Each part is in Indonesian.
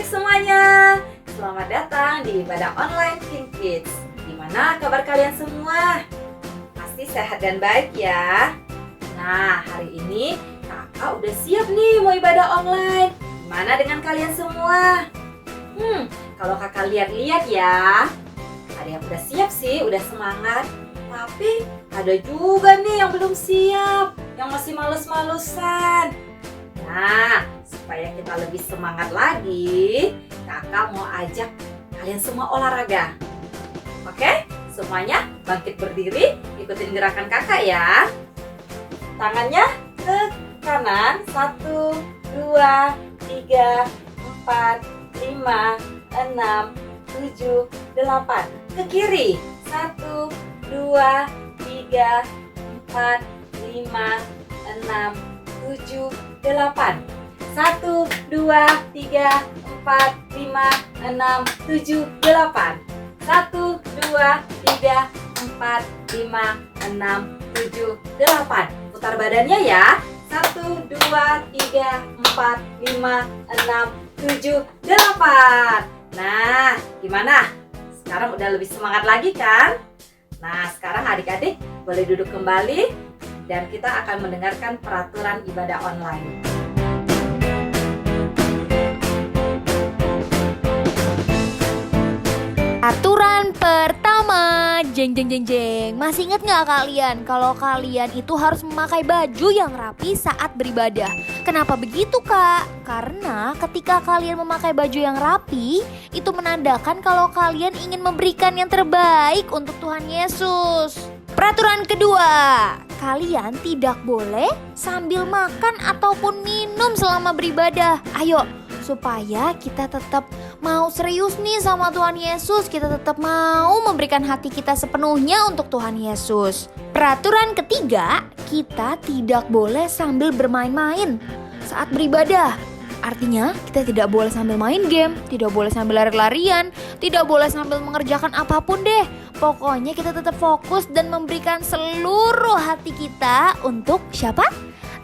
semuanya, selamat datang di ibadah online King Kids. Gimana kabar kalian semua? Pasti sehat dan baik ya. Nah, hari ini kakak udah siap nih mau ibadah online. Gimana dengan kalian semua? Kalau kakak lihat-lihat ya, ada yang udah siap sih, udah semangat. Tapi ada juga nih yang belum siap, yang masih males-malesan. Nah, supaya kita lebih semangat lagi, kakak mau ajak kalian semua olahraga. Oke? Semuanya bangkit berdiri, ikutin gerakan kakak ya. Tangannya ke kanan, 1, 2, 3, 4, 5, 6, 7, 8. Ke kiri, 1, 2, 3, 4, 5, 6, 7, 8. 1, 2, 3, 4, 5, 6, 7, 8. 1, 2, 3, 4, 5, 6, 7, 8. Putar badannya ya. 1, 2, 3, 4, 5, 6, 7, 8. Nah, gimana? Sekarang udah lebih semangat lagi kan? Nah, sekarang adik-adik boleh duduk kembali dan kita akan mendengarkan peraturan ibadah online. Aturan pertama, jeng. Masih ingat nggak kalian kalau kalian itu harus memakai baju yang rapi saat beribadah? Kenapa begitu kak? Karena ketika kalian memakai baju yang rapi, itu menandakan kalau kalian ingin memberikan yang terbaik untuk Tuhan Yesus. Peraturan kedua, kalian tidak boleh sambil makan ataupun minum selama beribadah. Ayo, supaya kita tetap mau serius nih sama Tuhan Yesus, kita tetap mau memberikan hati kita sepenuhnya untuk Tuhan Yesus. Peraturan ketiga, kita tidak boleh sambil bermain-main saat beribadah. Artinya kita tidak boleh sambil main game, tidak boleh sambil lari-larian, tidak boleh sambil mengerjakan apapun deh. Pokoknya kita tetap fokus dan memberikan seluruh hati kita untuk siapa?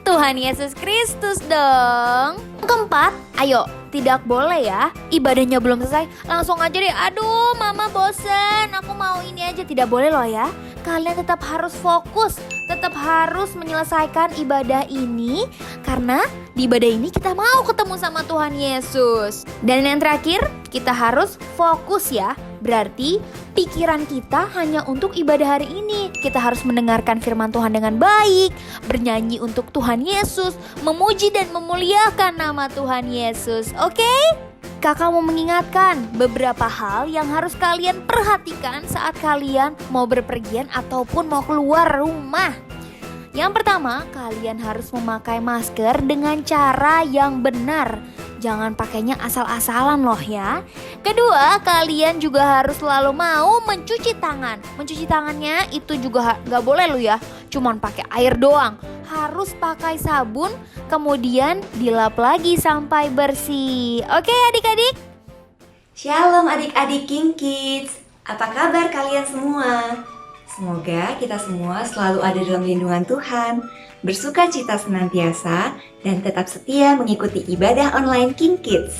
Tuhan Yesus Kristus dong. Keempat, ayo, tidak boleh ya, ibadahnya belum selesai langsung aja deh, aduh mama bosen, aku mau ini aja. Tidak boleh loh ya. Kalian tetap harus fokus, tetap harus menyelesaikan ibadah ini, karena di ibadah ini kita mau ketemu sama Tuhan Yesus. Dan yang terakhir, kita harus fokus ya. Berarti pikiran kita hanya untuk ibadah hari ini. Kita harus mendengarkan firman Tuhan dengan baik, bernyanyi untuk Tuhan Yesus, memuji dan memuliakan nama Tuhan Yesus. Oke? Kakak mau mengingatkan beberapa hal yang harus kalian perhatikan saat kalian mau berpergian ataupun mau keluar rumah. Yang pertama, kalian harus memakai masker dengan cara yang benar. Jangan pakainya asal-asalan loh ya. Kedua, kalian juga harus selalu mau mencuci tangan. Mencuci tangannya itu juga gak boleh loh ya, cuman pakai air doang. Harus pakai sabun, kemudian dilap lagi sampai bersih. Oke adik-adik? Shalom adik-adik King Kids. Apa kabar kalian semua? Semoga kita semua selalu ada dalam lindungan Tuhan, bersukacita senantiasa, dan tetap setia mengikuti ibadah online King Kids.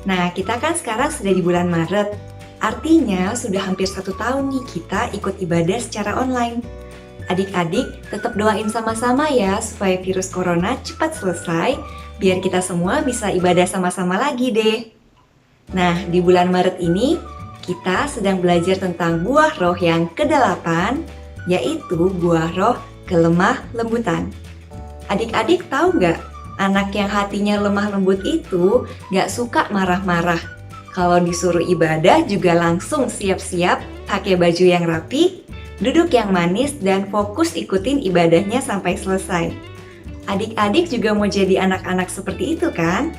Nah, kita kan sekarang sudah di bulan Maret. Artinya sudah hampir 1 tahun nih kita ikut ibadah secara online. Adik-adik tetap doain sama-sama ya supaya virus corona cepat selesai, biar kita semua bisa ibadah sama-sama lagi deh. Nah, di bulan Maret ini kita sedang belajar tentang buah roh yang ke-8, yaitu buah roh kelemah lembutan. Adik-adik tahu nggak, anak yang hatinya lemah lembut itu nggak suka marah-marah. Kalau disuruh ibadah juga langsung siap-siap, pakai baju yang rapi, duduk yang manis, dan fokus ikutin ibadahnya sampai selesai. Adik-adik juga mau jadi anak-anak seperti itu kan?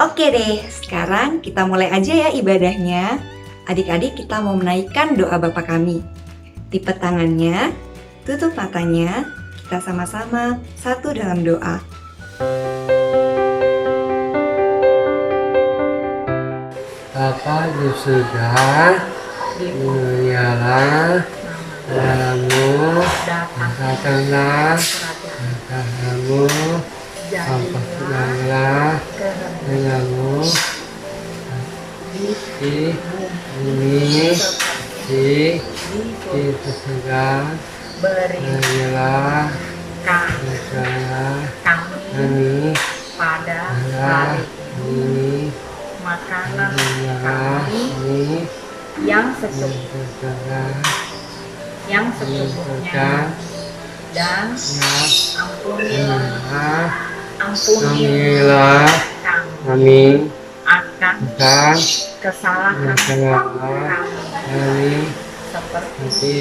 Oke deh, sekarang kita mulai aja ya ibadahnya. Adik-adik kita mau menaikkan doa Bapa kami. Lipat tangannya, tutup matanya, kita sama-sama satu dalam doa. Bapa di surga, mulialah namamu, datanglah kerajaan-Mu, sampaikanlah Lalu di bumi di sesegan berilah kami pada ini makanan kami yang secukupnya dan ampunilah kami akan kesalahan kami seperti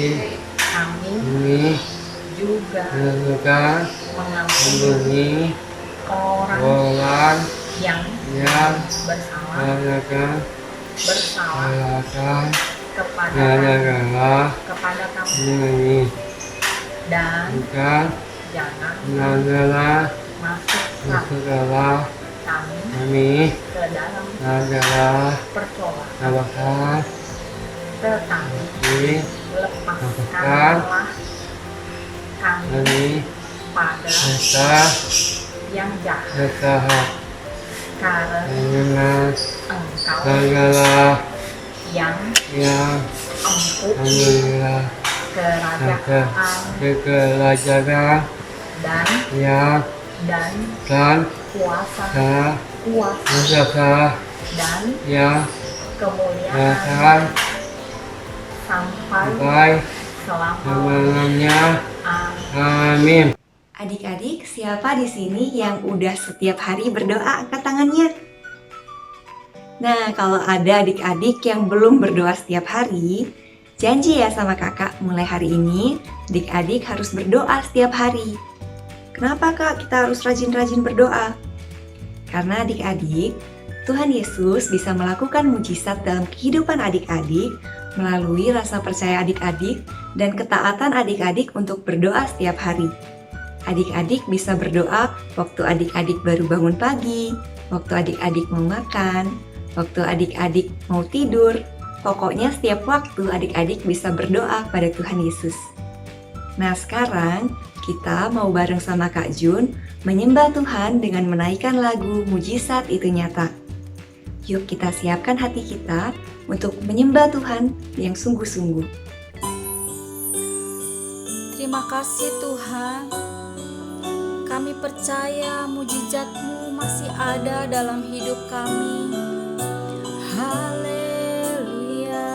kami juga mengampuni orang yang bersalah kepada kami dan jangan masuklah kami ke dalam percobaan, tetapi lepaskanlah kami pada yang jahat, karena Engkau yang empuk kerajaan dan kuasa dan kemuliaan sampai selamanya. Amin. Adik-adik, siapa di sini yang udah setiap hari berdoa? Angkat tangannya. Nah, kalau ada adik-adik yang belum berdoa setiap hari, janji ya sama kakak, mulai hari ini adik-adik harus berdoa setiap hari. Kenapa kak kita harus rajin-rajin berdoa? Karena adik-adik, Tuhan Yesus bisa melakukan mujizat dalam kehidupan adik-adik melalui rasa percaya adik-adik dan ketaatan adik-adik untuk berdoa setiap hari. Adik-adik bisa berdoa waktu adik-adik baru bangun pagi, waktu adik-adik mau makan, waktu adik-adik mau tidur. Pokoknya setiap waktu adik-adik bisa berdoa pada Tuhan Yesus. Nah sekarang kita mau bareng sama Kak Jun menyembah Tuhan dengan menaikkan lagu Mujizat Itu Nyata. Yuk kita siapkan hati kita untuk menyembah Tuhan yang sungguh-sungguh. Terima kasih Tuhan, kami percaya mujizat-Mu masih ada dalam hidup kami. Haleluya,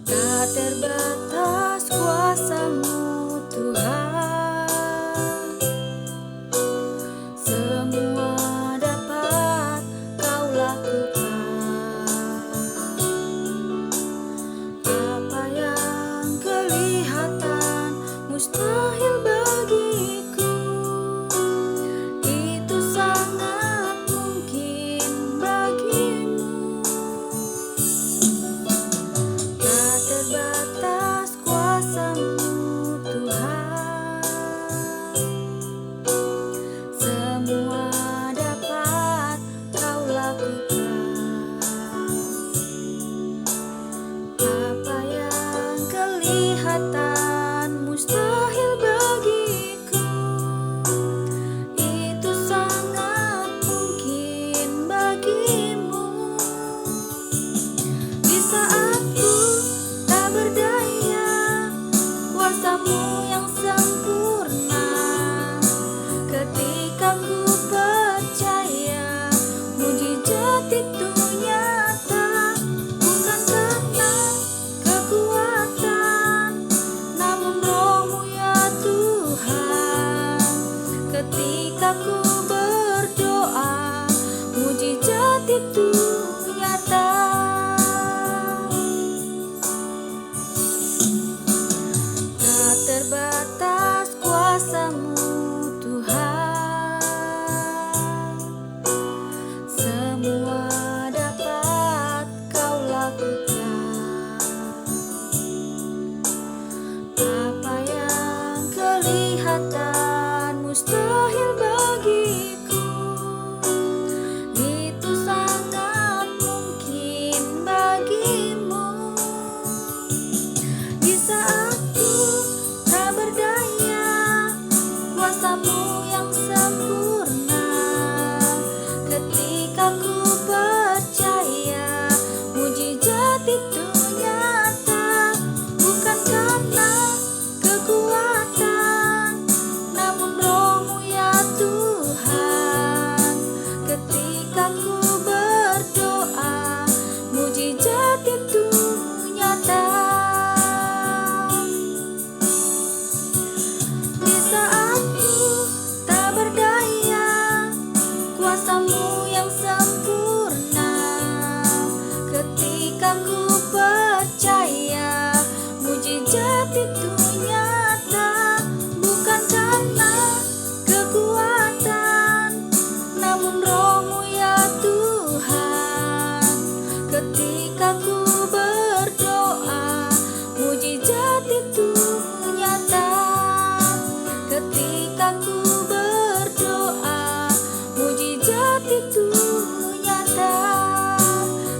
tak terbatas kuasa-Mu Tuhan, semua dapat Kau lakukan. Apa yang kelihatan mustahil bagiku, itu sangat mungkin bagimu. Tak terbatas kuasa-Mu Tuhan, semua dapat Kau lakukan. Apa yang kelihatan mustahil bagiku, itu sangat mungkin bagimu. Di saat ku tak berdaya, kuasa-Mu yang sempurna. Ketika ku percaya mujizat itu nyata, bukan karena kekuatan, namun Roh-Mu ya Tuhan. Ketika ku berdoa, mujizat itu nyata. Tak terbatas kuasa-Mu Tuhan, semua dapat Kau lakukan. Apa yang kelihatan mustahil bagiku, itu sangat Ketika ku berdoa, mujizat itu nyata. Ketika ku berdoa, mujizat itu nyata.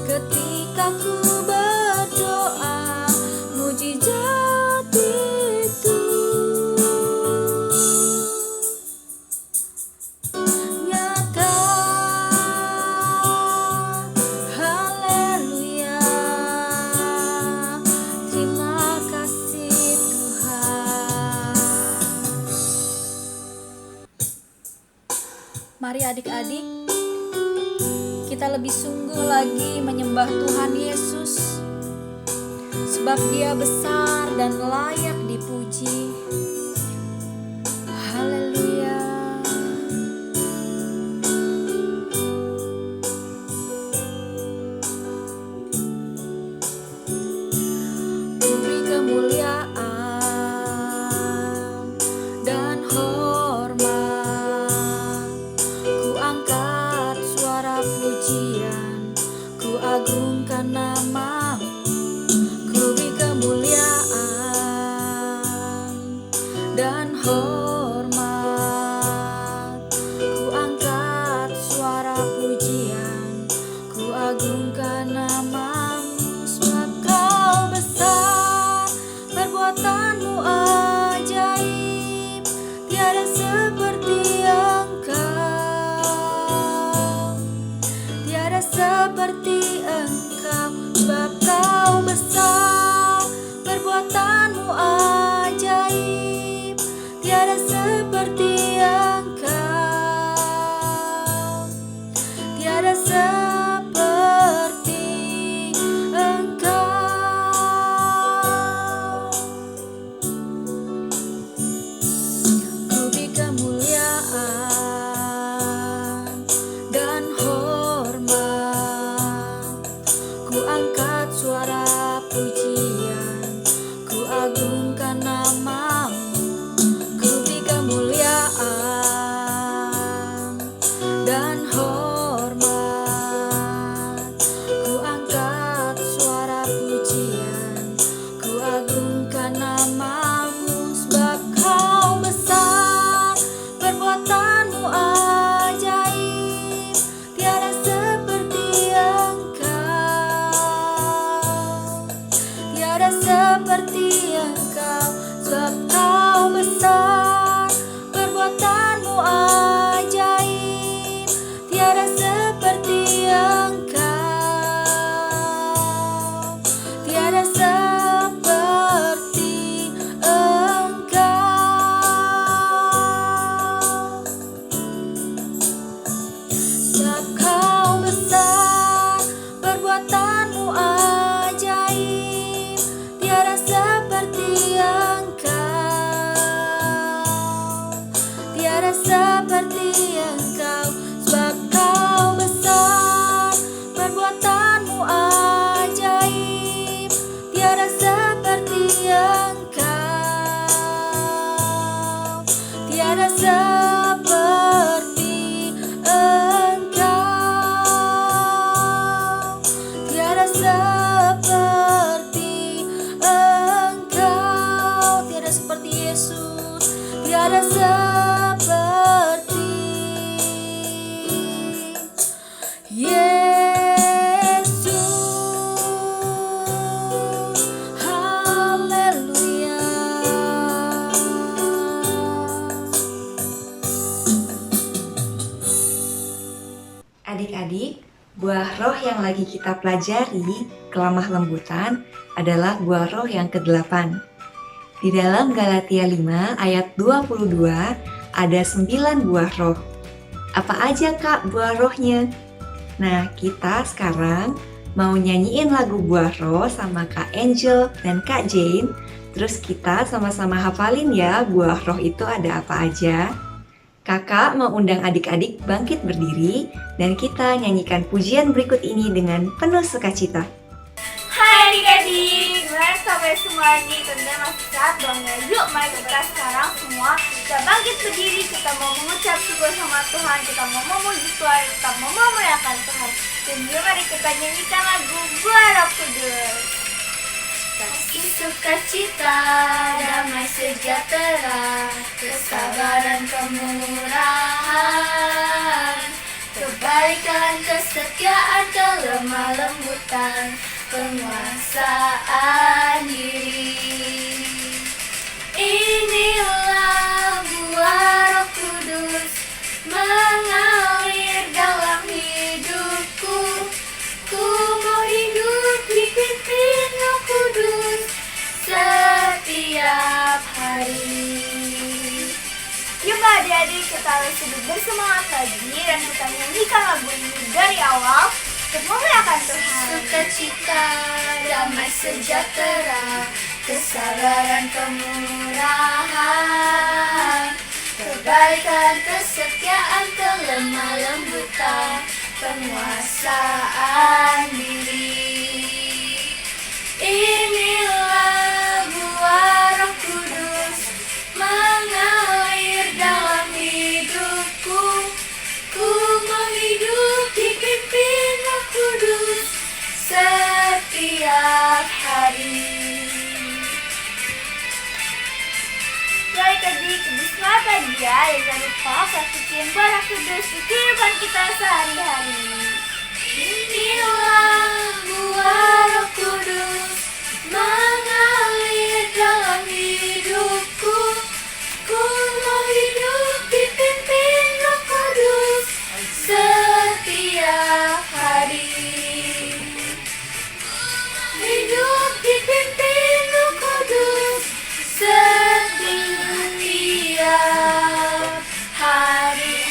Ketika ku berdoa, mujizat itu nyata. Haleluya. Terima kasih Tuhan. Mari adik-adik, kita lebih sungguh lagi menyembah Tuhan Yesus, sebab Dia besar dan layak dipuji. Haleluya. Ku beri kemuliaan dan hormat, ku angkat suara pujian, ku agungkan nama-Mu. Ku beri kemuliaan dan hormat, ku angkat suara pujian, ku agungkan nama-Mu. Sebab Kau besar, perbuatan-Mu ajaib, tiada seperti Engkau, tiada seperti Engkau. Sebab Kau besar, perbuatan-Mu ajaib, tiada seperti Engkau, tiada seperti Engkau. Ku beri kemuliaan dan hormat, ku angkat suara pujian, ku agungkan nama-Mu. Ku beri kemuliaan dan hormat, ku angkat suara pujian, ku agungkan nama-Mu. Sebab Kau besar, perbuatan-Mu ajaib, tiada seperti Engkau, tiada seperti Engkau. Sebab Kau besar, perbuatan-Mu ajaib, tiada seperti Engkau, tiada seperti Engkau. Sebab Kau besar, perbuatan-Mu ajaib, tiada seperti Engkau, tiada seperti Engkau. Sebab Kau besar, perbuatan-Mu ajaib, tiada seperti Engkau, tiada seperti Engkau, tiada seperti Engkau, tiada seperti Yesus, tiada seperti Yesus. Haleluya. Adik-adik, buah roh yang lagi kita pelajari, kelemah lembutan, adalah buah roh yang ke-8. Di dalam Galatia 5 ayat 22 ada 9 buah roh. Apa aja Kak buah rohnya? Nah, kita sekarang mau nyanyiin lagu buah roh sama Kak Angel dan Kak Jane. Terus kita sama-sama hafalin ya buah roh itu ada apa aja. Kakak mau undang adik-adik bangkit berdiri dan kita nyanyikan pujian berikut ini dengan penuh sukacita. Hai adik-adik, gimana sampai semua nih? Tentunya masih sehat dong ya. Yuk mari kita sekarang semua kita bangkit berdiri. Kita mau mengucap syukur sama Tuhan. Kita mau memuji Tuhan. Kita mau memuliakan Tuhan. Dan yuk mari kita nyanyikan lagu Buah Roh Kudus. Kasih sukacita, damai sejahtera, kesabaran kemurahan, kebaikan, kesetiaan, kelemah lembutan, penguasaan diri. Inilah buah Roh Kudus mengalir dalam hidupku. Ku mau hidup dipimpin Roh Kudus setiap hari. Yuk adik-adik kita harus hidup bersemangat lagi dan kita nyanyikan lagu ini dari awal untuk memuliakan Tuhan. Sukacita, damai sejahtera, kesabaran kemurahan, kebaikan, kesetiaan, kelemah lembutan, penguasaan diri. Inilah buah Roh Kudus mengalir dalam hidupku. Ku mau hidup dipimpin Roh Kudus setiap hari. Baik adik, semangat lagi ya. Dan jangan lupa praktikin Buah Roh Kudus di kehidupan kita sehari-hari. Inilah buah Roh Kudus mengalir dalam hidupku. Ku mau hidup dipimpin Roh Kudus setiap hari. Hidup dipimpin Roh Kudus setiap hari.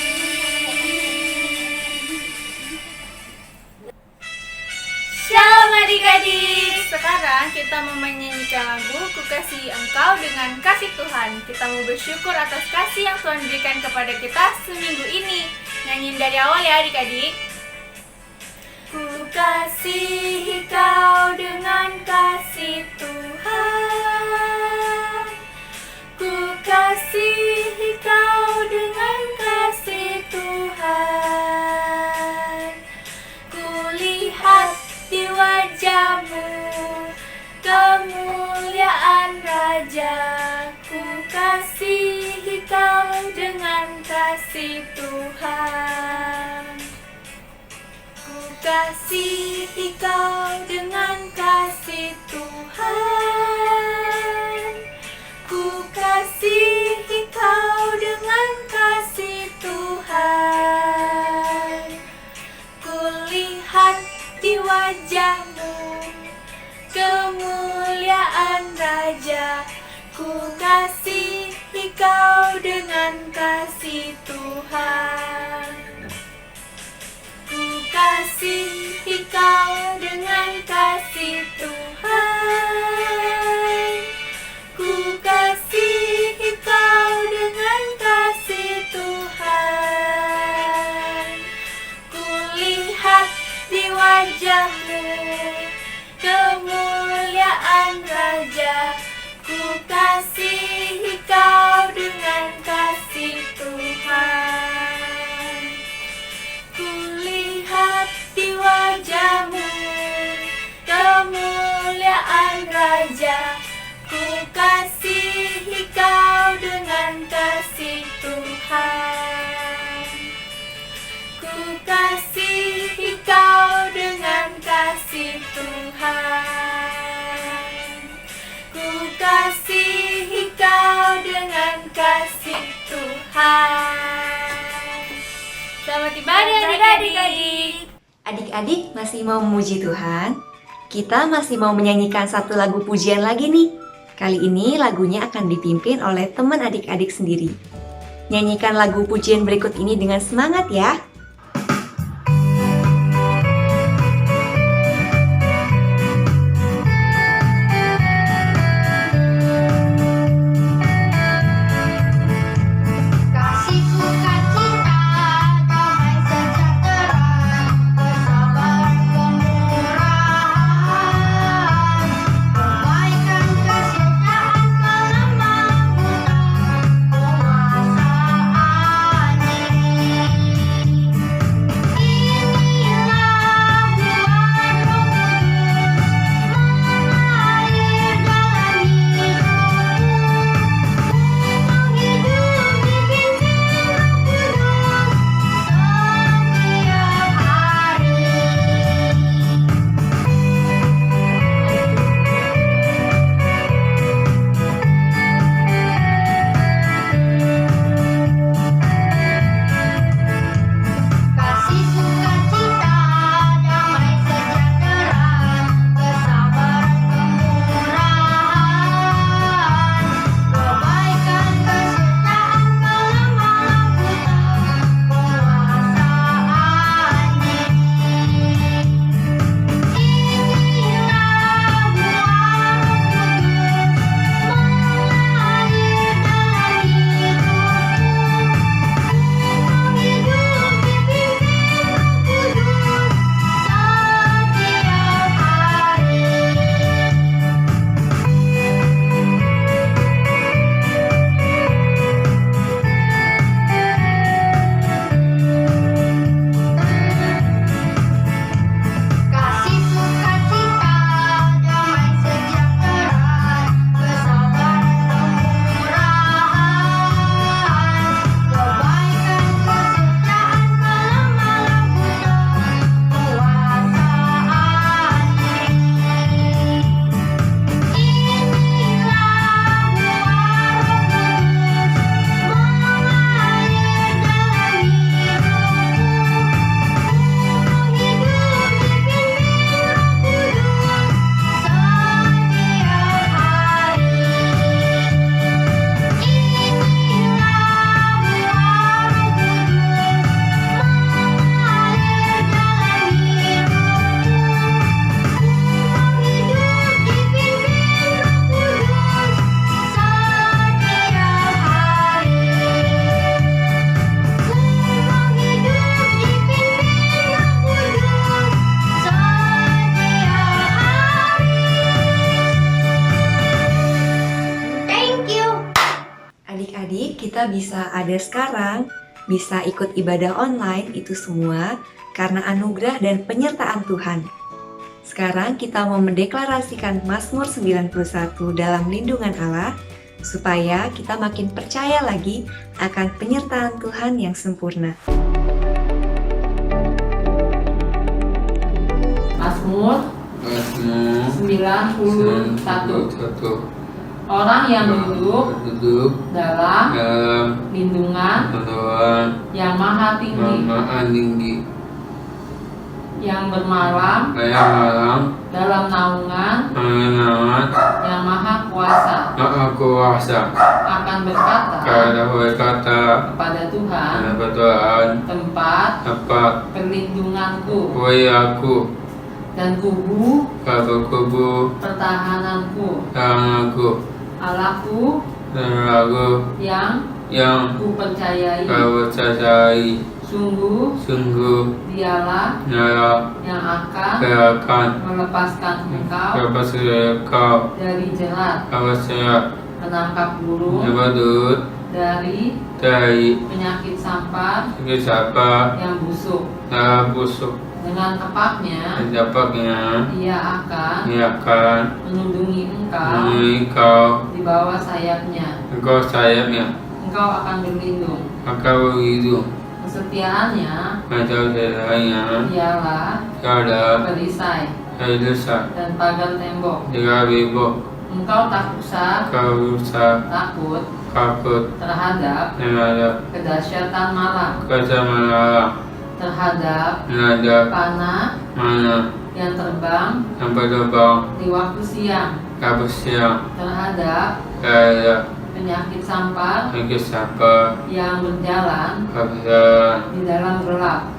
Shalom adik-adik. Sekarang kita mau menyanyikan lagu Ku Kasihi Engkau dengan kasih Tuhan. Kita mau bersyukur atas kasih yang Tuhan berikan kepada kita seminggu ini. Nyanyiin dari awal ya adik-adik. Ku kasihi kau dengan kasih Tuhan. Ku kasihi kau dengan kasih Tuhan. Ku lihat di wajahmu kemuliaan Raja. Ku kasihi kau dengan kasih Tuhan. Ku kasihi kau dengan kasih Tuhan. Ku kasihi kau dengan kasih Tuhan. Ku lihat di wajahmu kemuliaan Raja. Ku kasihi kau dengan kasih Tuhan. Ku kasihi kau dengan kasih Tuhan. Ku kasihi kau dengan kasih Tuhan. Ku lihat di wajahmu kemuliaan Raja. Ku kasihi kau dengan kasih Tuhan. Ku lihat di wajahmu kemuliaan Raja. Ku kasihi kau dengan kasih Tuhan. Ku kasihi kau dengan kasih Tuhan. Ku kasihi kau dengan kasih Tuhan. Selamat ibadah adik-adik. Adik-adik masih mau memuji Tuhan? Kita masih mau menyanyikan satu lagu pujian lagi nih. Kali ini lagunya akan dipimpin oleh teman adik-adik sendiri. Nyanyikan lagu pujian berikut ini dengan semangat ya. Kasih sukacita, damai sejahtera, kesabaran kemurahan, kebaikan, kesetiaan, kelemah lembutan, penguasaan diri. kita bisa ada sekarang, bisa ikut ibadah online, itu semua karena anugerah dan penyertaan Tuhan. Sekarang kita mau mendeklarasikan Mazmur 91 dalam lindungan Allah, supaya kita makin percaya lagi akan penyertaan Tuhan yang sempurna. Mazmur Mazmur 91. 91. Orang yang duduk dalam lindungan yang maha tinggi, yang bermalam dalam naungan yang maha kuasa, akan berkata kepada Tuhan, tempat perlindunganku dan kubu pertahananku, Allahku yang kupercayai. Sungguh dialah yang akan melepaskan engkau dari jerat, menangkap burung dari penyakit sampar yang busuk. Dengan tepaknya ia akan melindungi engkau di bawah sayapnya. Engkau akan berlindung. Kesetiaannya ialah perisai dan pagar tembok. Engkau tak usah takut terhadap kedahsyatan malam, terhadap panah yang terbang di waktu siang, terhadap penyakit sampar yang berjalan di dalam gelap,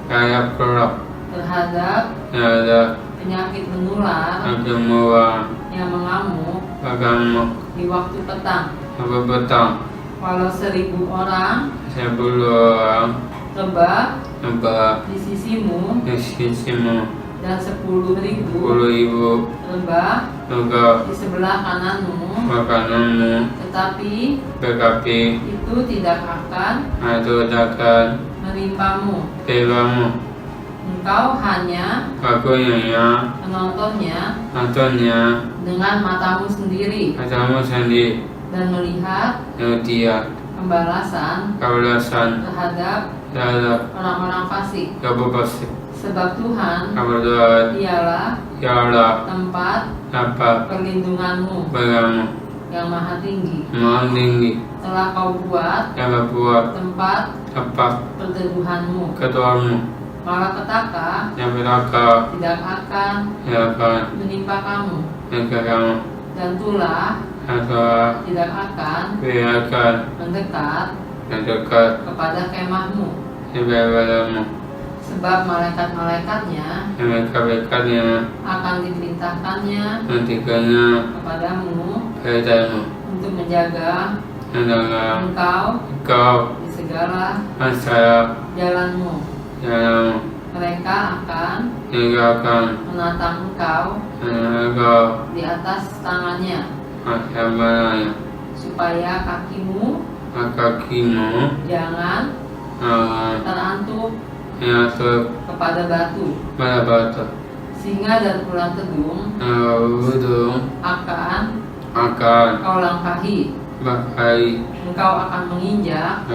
terhadap penyakit menular yang mengamuk di waktu petang. Walau 1000 orang rebah di sisimu dan 10.000 rebah di sebelah kananmu, tetapi itu tidak akan menimpamu. Engkau hanya menontonnya dengan matamu sendiri dan melihat pembalasan terhadap orang-orang fasik. Sebab Tuhan ialah tempat perlindunganmu yang maha tinggi. Telah kau buat tempat perteduhanmu. Malapetaka tidak akan menimpa kamu, dan tulah tidak akan mendekat kepada kemahmu. Sebab malaikat-malaikatnya akan diperintahkannya kepadamu untuk menjaga engkau di segala jalanmu. Mereka akan menatang engkau di atas tangannya, supaya kakimu jangan terantuk kepada batu. Singa dan ular tedung akan kau langkahi. Engkau akan menginjak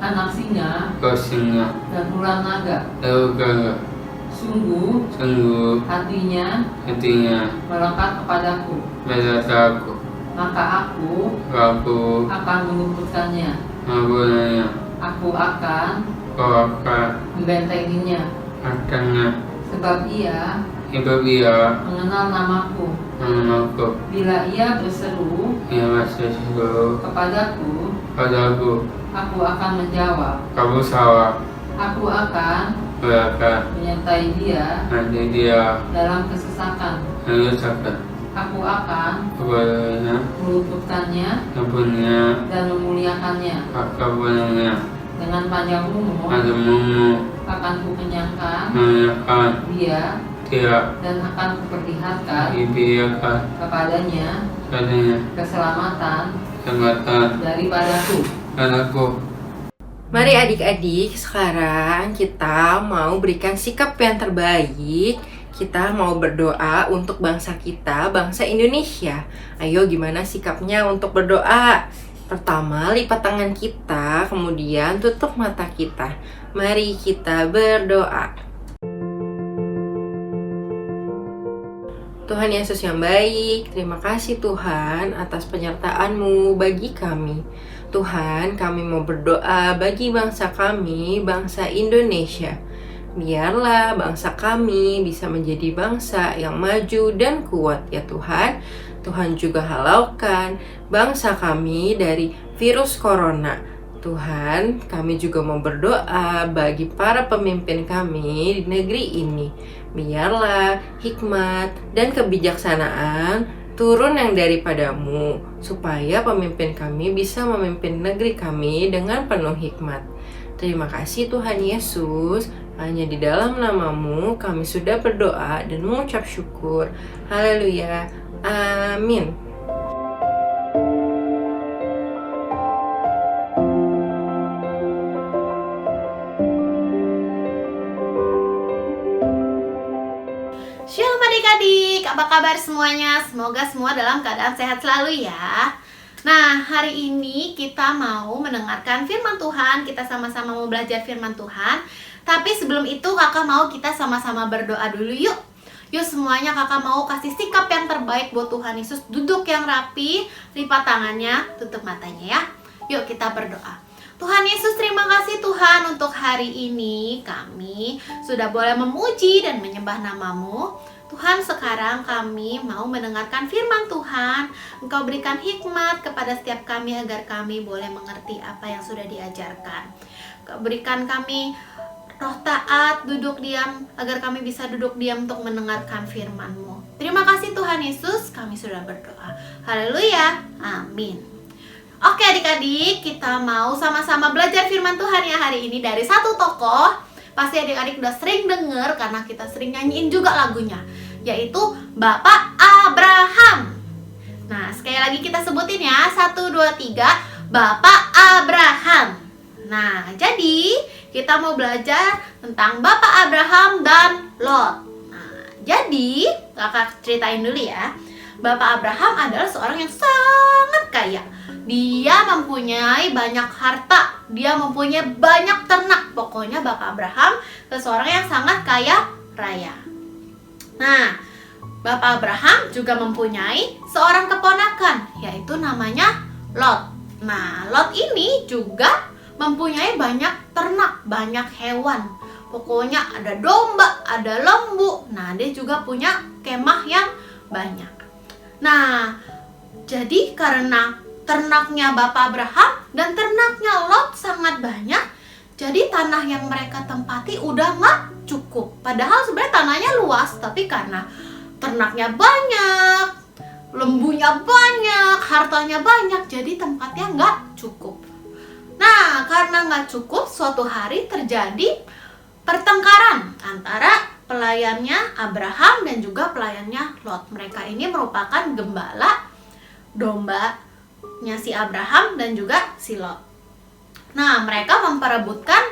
anak singa dan ular naga. Sungguh hatinya melekat kepadaku, maka aku akan meluputkannya. Aku akan membentenginya, sebab ia mengenal namaku. Bila ia berseru kepadaku, aku akan menjawab. Aku akan menyertai dia dalam kesesakan. Aku akan meluputkannya dan memuliakannya. Dengan panjang umur akan kukenyangkan dia dan akan kuperlihatkan kepadanya keselamatan daripadaku. anakku. Mari adik-adik, sekarang kita mau berikan sikap yang terbaik. Kita mau berdoa untuk bangsa kita, bangsa Indonesia. Ayo, gimana sikapnya untuk berdoa? Pertama, lipat tangan kita, kemudian tutup mata kita. Mari kita berdoa. Tuhan Yesus yang baik, terima kasih Tuhan atas penyertaan-Mu bagi kami. Tuhan, kami mau berdoa bagi bangsa kami, bangsa Indonesia. Biarlah bangsa kami bisa menjadi bangsa yang maju dan kuat ya Tuhan. Tuhan juga halaukan bangsa kami dari virus corona. Tuhan, kami juga mau berdoa bagi para pemimpin kami di negeri ini. Biarlah hikmat dan kebijaksanaan turun yang daripadamu, supaya pemimpin kami bisa memimpin negeri kami dengan penuh hikmat. Terima kasih Tuhan Yesus, hanya di dalam nama-Mu kami sudah berdoa dan mengucap syukur. Haleluya, amin. Shalom adik-adik, apa kabar semuanya? Semoga semua dalam keadaan sehat selalu ya. Nah, hari ini kita mau mendengarkan firman Tuhan. Kita sama-sama mau belajar firman Tuhan. Tapi sebelum itu kakak mau kita sama-sama berdoa dulu yuk. Yuk semuanya, kakak mau kasih sikap yang terbaik buat Tuhan Yesus. Duduk yang rapi, lipat tangannya, tutup matanya ya. Yuk kita berdoa. Tuhan Yesus, terima kasih Tuhan untuk hari ini kami sudah boleh memuji dan menyembah nama-Mu. Tuhan, sekarang kami mau mendengarkan firman Tuhan. Engkau berikan hikmat kepada setiap kami agar kami boleh mengerti apa yang sudah diajarkan. Engkau berikan kami roh taat, duduk diam, agar kami bisa duduk diam untuk mendengarkan firman-Mu. Terima kasih Tuhan Yesus, kami sudah berdoa. Haleluya, amin. Oke adik-adik, kita mau sama-sama belajar firman Tuhan ya hari ini dari satu tokoh. Pasti adik-adik udah sering denger karena kita sering nyanyiin juga lagunya, yaitu Bapak Abraham. Nah, sekali lagi kita sebutin ya, 1, 2, 3, Bapak Abraham. Nah, jadi kita mau belajar tentang Bapak Abraham dan Lot. Nah, jadi kakak ceritain dulu ya. Bapak Abraham adalah seorang yang sangat kaya. Dia mempunyai banyak harta, dia mempunyai banyak ternak. Pokoknya Bapak Abraham seseorang yang sangat kaya raya. Nah, Bapak Abraham juga mempunyai seorang keponakan, yaitu namanya Lot. Nah, Lot ini juga mempunyai banyak ternak, banyak hewan. Pokoknya ada domba, ada lembu. Nah, dia juga punya kemah yang banyak. Nah, jadi karena ternaknya Bapak Abraham dan ternaknya Lot sangat banyak, jadi tanah yang mereka tempati udah nggak cukup. Padahal sebenarnya tanahnya luas, tapi karena ternaknya banyak, lembunya banyak, hartanya banyak, jadi tempatnya nggak cukup. Nah, karena nggak cukup, suatu hari terjadi pertengkaran antara pelayannya Abraham dan juga pelayannya Lot. Mereka ini merupakan gembala dombanya si Abraham dan juga si Lot. Nah, mereka memperebutkan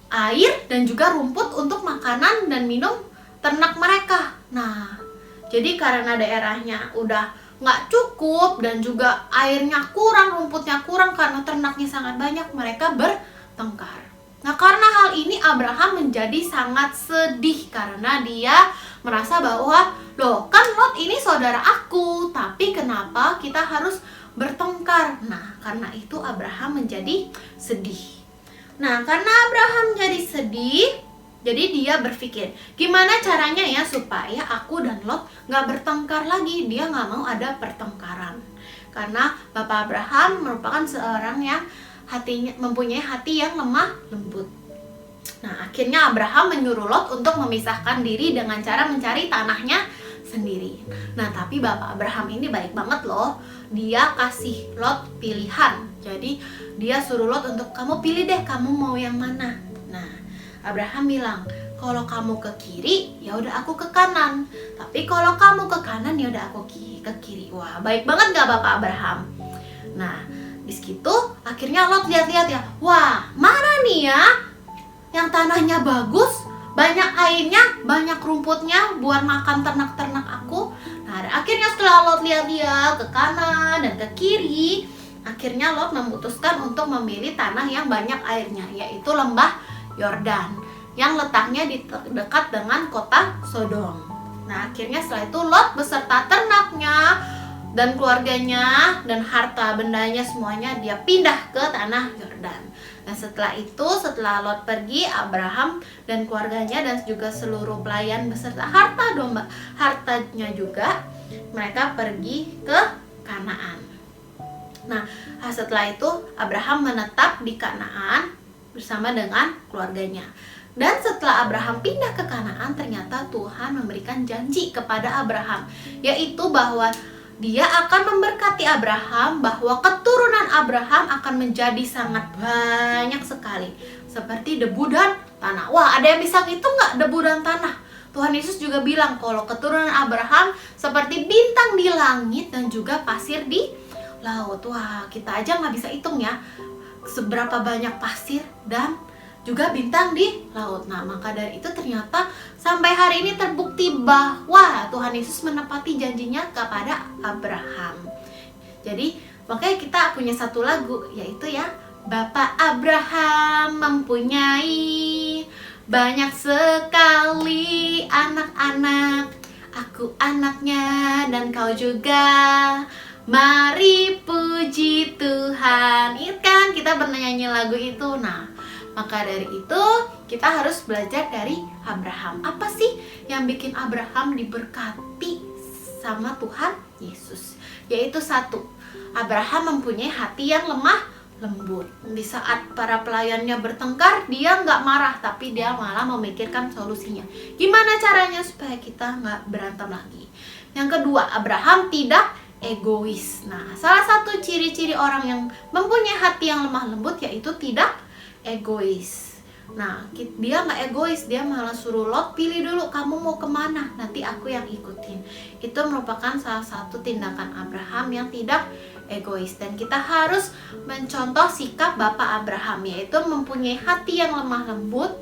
air dan juga rumput untuk makanan dan minum ternak mereka. Nah, jadi karena daerahnya udah nggak cukup dan juga airnya kurang, rumputnya kurang karena ternaknya sangat banyak, mereka bertengkar. Nah, karena hal ini Abraham menjadi sangat sedih karena dia merasa bahwa, loh kan Lot ini saudara aku, tapi kenapa kita harus bertengkar? Nah, karena itu Abraham menjadi sedih. Nah, karena Abraham jadi sedih, jadi dia berpikir, gimana caranya ya supaya aku dan Lot nggak bertengkar lagi. Dia nggak mau ada pertengkaran. Karena Bapak Abraham merupakan seorang yang mempunyai hati yang lemah lembut. Nah, akhirnya Abraham menyuruh Lot untuk memisahkan diri dengan cara mencari tanahnya sendiri. Nah, tapi Bapak Abraham ini baik banget loh. Dia kasih Lot pilihan. Jadi, dia suruh Lot untuk kamu pilih deh, kamu mau yang mana. Nah, Abraham bilang, kalau kamu ke kiri, ya udah aku ke kanan. Tapi kalau kamu ke kanan, ya udah aku ke kiri. Wah, baik banget gak Bapak Abraham? Nah, Habis gitu akhirnya Lot lihat-lihat ya, wah mana nih ya yang tanahnya bagus, banyak airnya, banyak rumputnya buat makan ternak-ternak aku. Nah akhirnya setelah Lot lihat-lihat ke kanan dan ke kiri, akhirnya Lot memutuskan untuk memilih tanah yang banyak airnya, yaitu lembah Yordan yang letaknya di dekat dengan kota Sodom. Nah akhirnya setelah itu Lot beserta ternaknya dan keluarganya dan harta bendanya semuanya dia pindah ke tanah Yordan. Dan setelah itu, setelah Lot pergi, Abraham dan keluarganya dan juga seluruh pelayan beserta hartanya juga, mereka pergi ke Kanaan. Nah, setelah itu Abraham menetap di Kanaan bersama dengan keluarganya. Dan setelah Abraham pindah ke Kanaan, ternyata Tuhan memberikan janji kepada Abraham, yaitu bahwa Dia akan memberkati Abraham, bahwa keturunan Abraham akan menjadi sangat banyak sekali, seperti debu dan tanah. Wah, ada yang bisa ngitung nggak debu dan tanah? Tuhan Yesus juga bilang kalau keturunan Abraham seperti bintang di langit dan juga pasir di laut. Wah, kita aja nggak bisa hitung ya seberapa banyak pasir dan juga bintang di laut. Nah, maka dari itu ternyata sampai hari ini terbukti bahwa Tuhan Yesus menepati janjinya kepada Abraham. Jadi, makanya kita punya satu lagu, yaitu ya, Bapak Abraham mempunyai banyak sekali anak-anak, aku anaknya dan kau juga. Mari puji Tuhan. Itu kan kita bernyanyi lagu itu. Nah, maka dari itu kita harus belajar dari Abraham. Apa sih yang bikin Abraham diberkati sama Tuhan Yesus? Yaitu satu, Abraham mempunyai hati yang lemah lembut. Di saat para pelayannya bertengkar, dia nggak marah, tapi dia malah memikirkan solusinya. Gimana caranya supaya kita nggak berantem lagi? Yang kedua, Abraham tidak egois. Nah, salah satu ciri-ciri orang yang mempunyai hati yang lemah lembut yaitu tidak egois. Nah, dia nggak egois, dia malah suruh Lot, pilih dulu kamu mau kemana, nanti aku yang ikutin. Itu merupakan salah satu tindakan Abraham yang tidak egois. Dan kita harus mencontoh sikap Bapak Abraham, yaitu mempunyai hati yang lemah lembut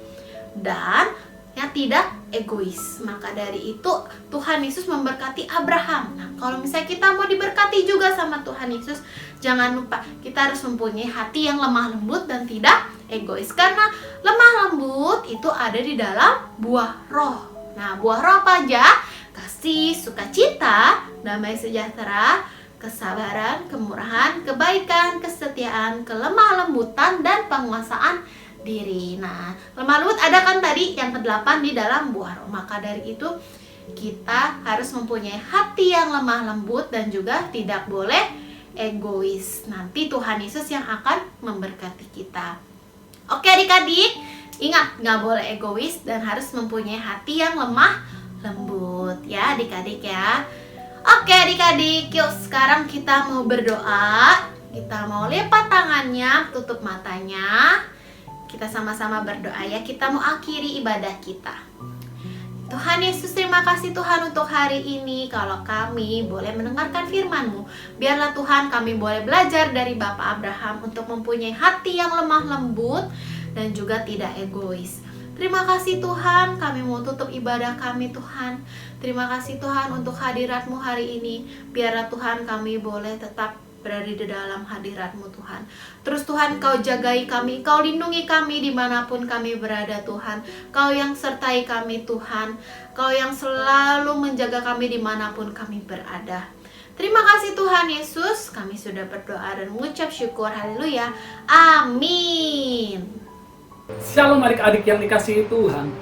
dan yang tidak egois. Maka dari itu Tuhan Yesus memberkati Abraham. Nah, kalau misalnya kita mau diberkati juga sama Tuhan Yesus, jangan lupa kita harus mempunyai hati yang lemah lembut dan tidak egois. Karena lemah lembut itu ada di dalam buah roh. Nah, buah roh apa aja? Kasih, sukacita, damai sejahtera, kesabaran, kemurahan, kebaikan, kesetiaan, kelemah lembutan, dan penguasaan diri. Nah, lemah lembut ada kan tadi yang ke-8 di dalam buah roh. Maka dari itu kita harus mempunyai hati yang lemah lembut dan juga tidak boleh egois. Nanti Tuhan Yesus yang akan memberkati kita. Oke adik-adik, ingat nggak boleh egois dan harus mempunyai hati yang lemah lembut ya adik-adik ya. Oke adik-adik, yuk sekarang kita mau berdoa. Kita mau lipat tangannya, tutup matanya. Kita sama-sama berdoa ya, kita mau akhiri ibadah kita. Tuhan Yesus, terima kasih Tuhan untuk hari ini. Kalau kami boleh mendengarkan firman-Mu, biarlah Tuhan kami boleh belajar dari Bapak Abraham untuk mempunyai hati yang lemah lembut dan juga tidak egois. Terima kasih Tuhan, kami mau tutup ibadah kami Tuhan. Terima kasih Tuhan untuk hadirat-Mu hari ini. Biarlah Tuhan kami boleh tetap berada di dalam hadirat-Mu Tuhan. Terus Tuhan Kau jagai kami, Kau lindungi kami dimanapun kami berada Tuhan. Kau yang sertai kami Tuhan, Kau yang selalu menjaga kami dimanapun kami berada. Terima kasih Tuhan Yesus, kami sudah berdoa dan mengucap syukur, haleluya, amin. Shalom adik-adik yang dikasihi Tuhan.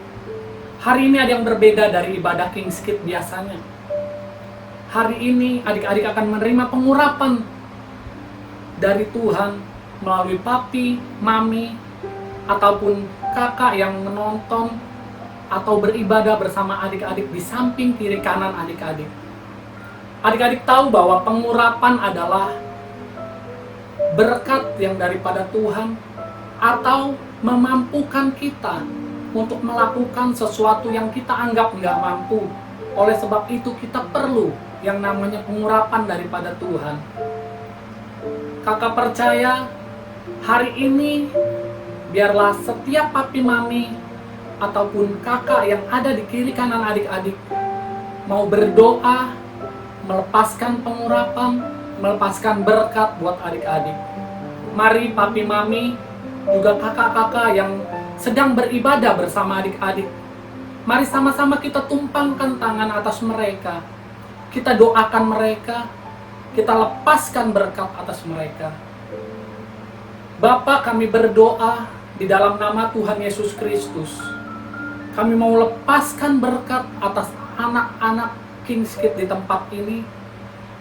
Hari ini ada yang berbeda dari ibadah King's Kids biasanya. Hari ini adik-adik akan menerima pengurapan dari Tuhan melalui papi, mami, ataupun kakak yang menonton atau beribadah bersama adik-adik di samping kiri kanan adik-adik. Adik-adik tahu bahwa pengurapan adalah berkat yang daripada Tuhan atau memampukan kita untuk melakukan sesuatu yang kita anggap nggak mampu. Oleh sebab itu kita perlu yang namanya pengurapan daripada Tuhan. Kakak percaya hari ini biarlah setiap papi mami ataupun kakak yang ada di kiri kanan adik-adik mau berdoa, melepaskan pengurapan, melepaskan berkat buat adik-adik. Mari papi mami, juga kakak-kakak yang sedang beribadah bersama adik-adik, mari sama-sama kita tumpangkan tangan atas mereka. Kita doakan mereka, kita lepaskan berkat atas mereka. Bapa, kami berdoa di dalam nama Tuhan Yesus Kristus. Kami mau lepaskan berkat atas anak-anak King's Kids di tempat ini.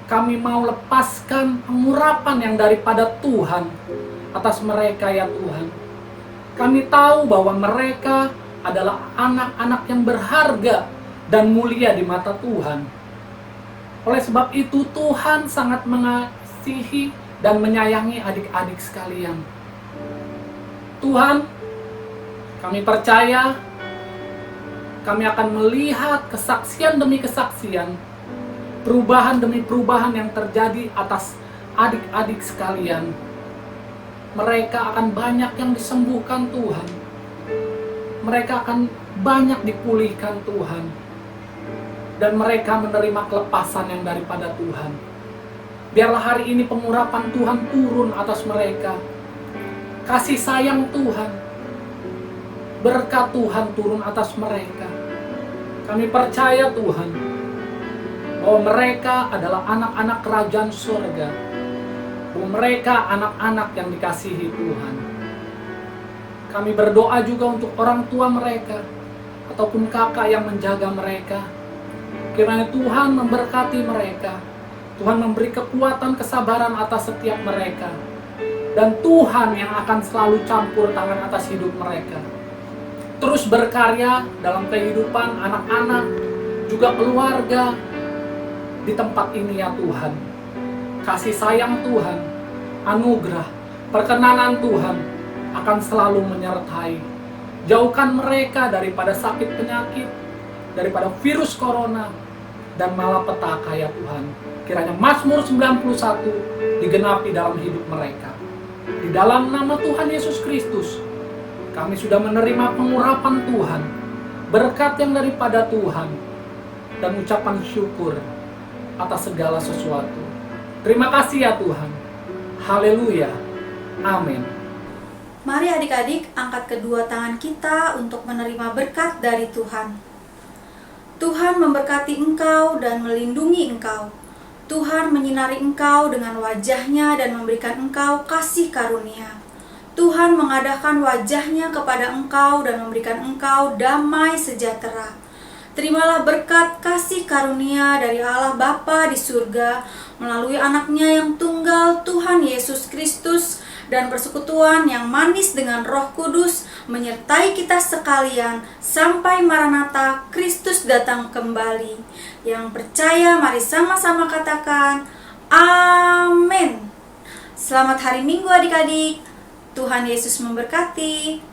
Kami mau lepaskan pengurapan yang daripada Tuhan atas mereka ya Tuhan. Kami tahu bahwa mereka adalah anak-anak yang berharga dan mulia di mata Tuhan. Oleh sebab itu Tuhan sangat mengasihi dan menyayangi adik-adik sekalian. Tuhan, kami percaya kami akan melihat kesaksian demi kesaksian, perubahan demi perubahan yang terjadi atas adik-adik sekalian. Mereka akan banyak yang disembuhkan Tuhan. Mereka akan banyak dipulihkan Tuhan. Dan mereka menerima kelepasan yang daripada Tuhan. Biarlah hari ini pengurapan Tuhan turun atas mereka. Kasih sayang Tuhan, berkat Tuhan turun atas mereka. Kami percaya Tuhan, bahwa mereka adalah anak-anak kerajaan surga. Bahwa mereka anak-anak yang dikasihi Tuhan. Kami berdoa juga untuk orang tua mereka, ataupun kakak yang menjaga mereka. Kiranya Tuhan memberkati mereka. Tuhan memberi kekuatan kesabaran atas setiap mereka. Dan Tuhan yang akan selalu campur tangan atas hidup mereka. Terus berkarya dalam kehidupan anak-anak, juga keluarga di tempat ini ya Tuhan. Kasih sayang Tuhan, anugerah, perkenanan Tuhan akan selalu menyertai. Jauhkan mereka daripada sakit penyakit, daripada virus corona, dan malapetaka ya Tuhan. Kiranya Mazmur 91 digenapi dalam hidup mereka. Di dalam nama Tuhan Yesus Kristus, kami sudah menerima pengurapan Tuhan, berkat yang daripada Tuhan, dan ucapan syukur atas segala sesuatu. Terima kasih ya Tuhan. Haleluya. Amin. Mari adik-adik angkat kedua tangan kita untuk menerima berkat dari Tuhan. Tuhan memberkati engkau dan melindungi engkau. Tuhan menyinari engkau dengan wajahnya dan memberikan engkau kasih karunia. Tuhan mengadahkan wajahnya kepada engkau dan memberikan engkau damai sejahtera. Terimalah berkat kasih karunia dari Allah Bapa di surga melalui anaknya yang tunggal Tuhan Yesus Kristus, dan persekutuan yang manis dengan Roh Kudus menyertai kita sekalian sampai Maranatha Kristus datang kembali. Yang percaya mari sama-sama katakan amin. Selamat hari Minggu adik-adik. Tuhan Yesus memberkati.